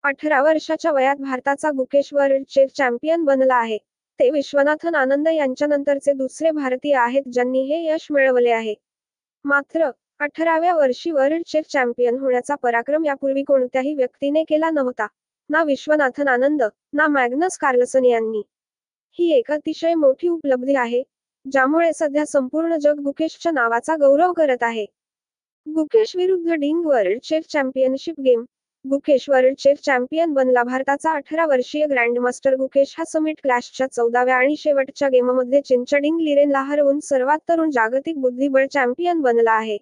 18 वर्षाच्या वयात भारताचा गुकेश वर्ल्ड चेस चॅम्पियन बनला आहे. ते विश्वनाथन आनंद यांच्यानंतरचे दुसरे भारतीय आहेत ज्यांनी हे यश मिळवले आहे. मात्र 18व्या वर्षी वर्ल्ड चेस चॅम्पियन होण्याचा पराक्रम यापूर्वी कोणत्याही व्यक्तीने केला नव्हता. ना विश्वनाथन आनंद, ना मॅग्नस कार्लसन यांनी. ही एक अतिशय मोठी उपलब्धी आहे, ज्यामुळे सध्या संपूर्ण जग गुकेशच्या नावाचा गौरव करत आहे. गुकेश विरुद्ध Ding world chess championship game. Gukesh world chess champion बनला. भारताचा 18 वर्षीय ग्रँडमास्टर गुकेश हा समिट क्लॅशच्या 14व्या आणि शेवटच्या गेममध्ये चीनच्या डिंग लिरेनला हरवून सर्वात तरुण जागतिक बुद्धिबळ चॅम्पियन बनला आहे.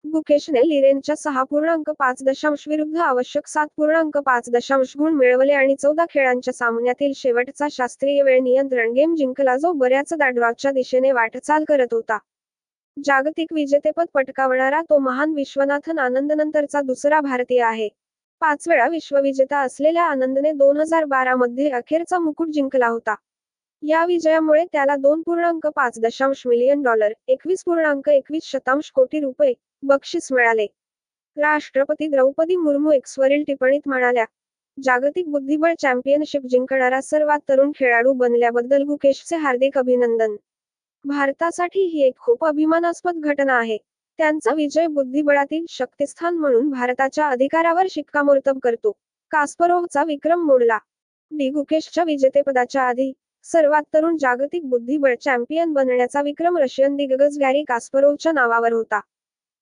गुकेशने लिरेनच्या 6.5 विरुद्ध आवश्यक 7.5 गुण मिळवले आणि 14 खेळांच्या सामन्यातील शेवटचा शास्त्रीय वेळ नियंत्रण गेम जिंकला, जो बऱ्याचदा ड्रॉच्या दिशेने वाटचाल करत होता. जागतिक विजेतेपद पटकावणारा तो महान विश्वनाथन आनंदनंतरचा दुसरा भारतीय आहे. 5 वेळा विश्वविजेता असलेल्या आनंदने 2012 मध्ये अखेरचा मुकुट जिंकला होता. या विजयामुळे त्याला $2.5 मिलियन, $21.21 कोटी रुपये बक्षीस मिळाले. राष्ट्रपती द्रौपदी मुर्मू एक्सवरील टिप्पणीत म्हणाल्या, जागतिक बुद्धिबळ चॅम्पियनशिप जिंकणारा सर्वात तरुण खेळाडू बनल्याबद्दल गुकेशचे हार्दिक अभिनंदन. भारतासाठी ही एक खूप अभिमानास्पद घटना आहे. त्यांचा विजय बुद्धिबळातील शक्तिस्थान म्हणून भारताच्या अधिकारावर शिक्कामोर्तब करतो. कास्परोव्हचा विक्रम मोडला. गुकेशच्या विजेतेपदाच्या आधी सर्वात तरुण जागतिक बुद्धिबळ चॅम्पियन बनण्याचा विक्रम रशियन दिग्गज गॅरी कास्परोव्हच्या नावावर होता.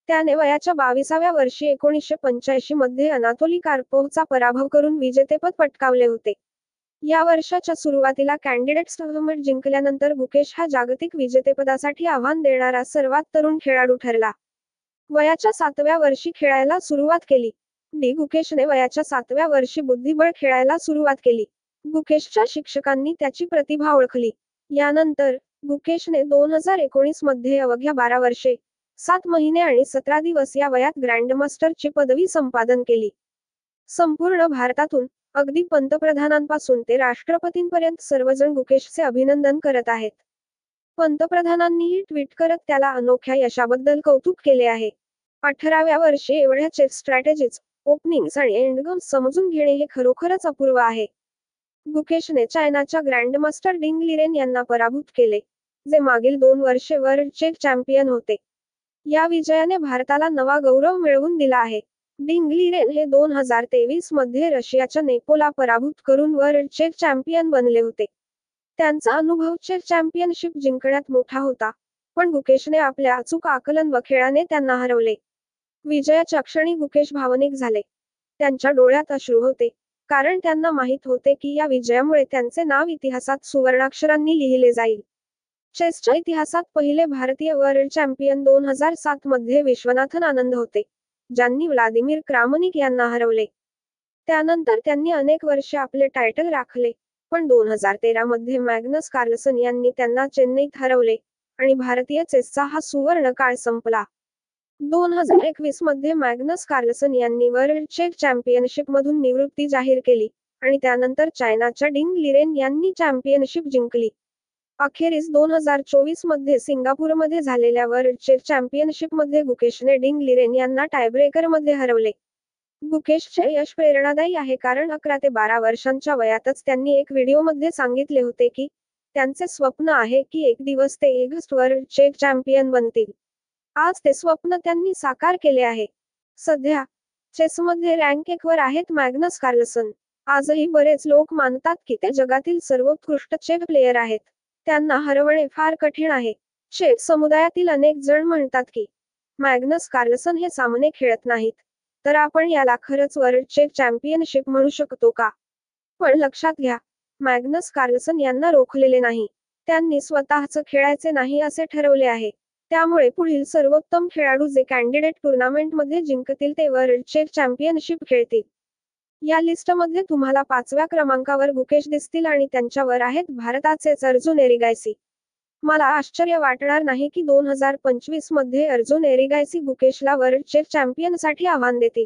त्याने वयाच्या 22व्या वर्षी 1985 मध्ये अनातोली कार्पोव्हचा पराभव करून विजेतेपद पटकावले होते. या वर्षाच्या सुरुवातीला कॅन्डिडेट्स टूर्नामेंट जिंकल्यानंतर गुकेश हा जागतिक विजेतेपदासाठी आव्हान देणारा सर्वात तरुण खेळाडू ठरला. वयाच्या 7व्या वर्षी खेळायला सुरुवात केली. गुकेशने वयाच्या 7व्या वर्षी बुद्धिबळ खेळायला सुरुवात केली. गुकेशच्या शिक्षकांनी त्याची प्रतिभा ओळखली. यानंतर गुकेशने 2019 मध्ये अवघ्या 12 वर्षे, 7 महिने आणि 17 दिवस या वयात ग्रँडमास्टरची पदवी संपादन केली. संपूर्ण भारतातून, अगदी पंतप्रधानांपासून ते राष्ट्रपतींपर्यंत सर्वजण गुकेशचे अभिनंदन करत आहेत. पंतप्रधानांनीही ट्विट करत त्याला अनोख्या यशाबद्दल कौतुक केले आहे. 18व्या वर्षी एवढ्या चेस स्ट्रॅटेजीज, ओपनिंग्स आणि एंडगेम्स समजून घेणे हे खरोखरच अपूर्व आहे. गुकेशने चायनाच्या ग्रँडमास्टर डिंग लिरेन यांना पराभूत केले, जे मागील 2 वर्षे वर्ल्ड चेस चॅम्पियन होते. या विजयाने भारताला नवा गौरव मिळवून दिला आहे. डिंग लिरेन हे 2023 मध्ये रशियाच्या नेपोला पराभूत करून वर्ल्ड चेस चॅम्पियन बनले होते. त्यांचा अनुभव चेस चॅम्पियनशिप जिंकण्यात मोठा होता, पण गुकेशने आपल्या अचूक आकलन व खेळाने त्यांना हरवले. विजयाच्या क्षणी गुकेश भावनिक झाले. त्यांच्या डोळ्यात अश्रू होते, कारण त्यांना माहीत होते की या विजयामुळे त्यांचे नाव इतिहासात सुवर्णाक्षरांनी लिहिले जाईल. चेसच्या इतिहासात पहिले भारतीय वर्ल्ड चॅम्पियन 2007 मध्ये विश्वनाथन आनंद होते, ज्यांनी व्लादिमीर क्रामनिक यांना हरवले. त्यानंतर त्यांनी अनेक वर्षे आपले टायटल राखले, पण 2013 मध्ये मॅग्नस कार्लसन यांनी त्यांना चेन्नईत हरवले आणि भारतीय चेसचा हा सुवर्ण काळ संपला. 2021 मध्ये मॅग्नस कार्लसन यांनी वर्ल्ड चेस चॅम्पियनशिपमधून निवृत्ती जाहीर केली आणि त्यानंतर चायनाच्या डिंग लिरेन यांनी चॅम्पियनशिप जिंकली. अखेरीस 2024 मध्ये सिंगापूरमध्ये झालेल्या वर्ल्ड चेस चॅम्पियनशिपमध्ये गुकेशने डिंग लिरेन यांना टायब्रेकरमध्ये हरवले. गुकेशचे यश प्रेरणादायी आहे कारण 11 ते 12 वर्षांच्या वयातच त्यांनी एक व्हिडिओमध्ये सांगितले होते की त्यांचे स्वप्न आहे की एक दिवस ते एगस्ट वर्ल्ड चेस चॅम्पियन बनतील. आज ते स्वप्न त्यांनी साकार केले आहे. सध्या चेसमध्ये रँक 1 वर आहेत मॅग्नस कार्लसन. आजही बरेच लोक मानतात की ते जगातील सर्वोत्कृष्ट चेस प्लेयर आहेत. त्यांना हरवणे फार कठीण आहे. चेस समुदायातील अनेक जण म्हणतात की मॅग्नस कार्लसन हे सामने खेळत नाहीत, तर आपण याला खरंच वर्ल्ड चेस चॅम्पियनशिप म्हणू शकतो का? पण लक्षात घ्या, मॅग्नस कार्लसन यांना रोखलेले नाही. त्यांनी स्वतःच खेळायचे नाही असे ठरवले आहे. त्यामुळे पुढील सर्वोत्तम खेळाडू जे कॅन्डिडेट टूर्नामेंटमध्ये जिंकतील ते वर्ल्ड चेस चॅम्पियनशिप खेळतील. या लिस्टमध्ये तुम्हाला 5व्या क्रमांकावर गुकेश दिसतील आणि त्यांच्यावर आहेत भारताचेच अर्जुन एरिगायसी. मला आश्चर्य वाटणार नाही की 2025 मध्ये अर्जुन एरिगायसी गुकेशला वर्ल्ड चेस चॅम्पियनसाठी आव्हान देतील.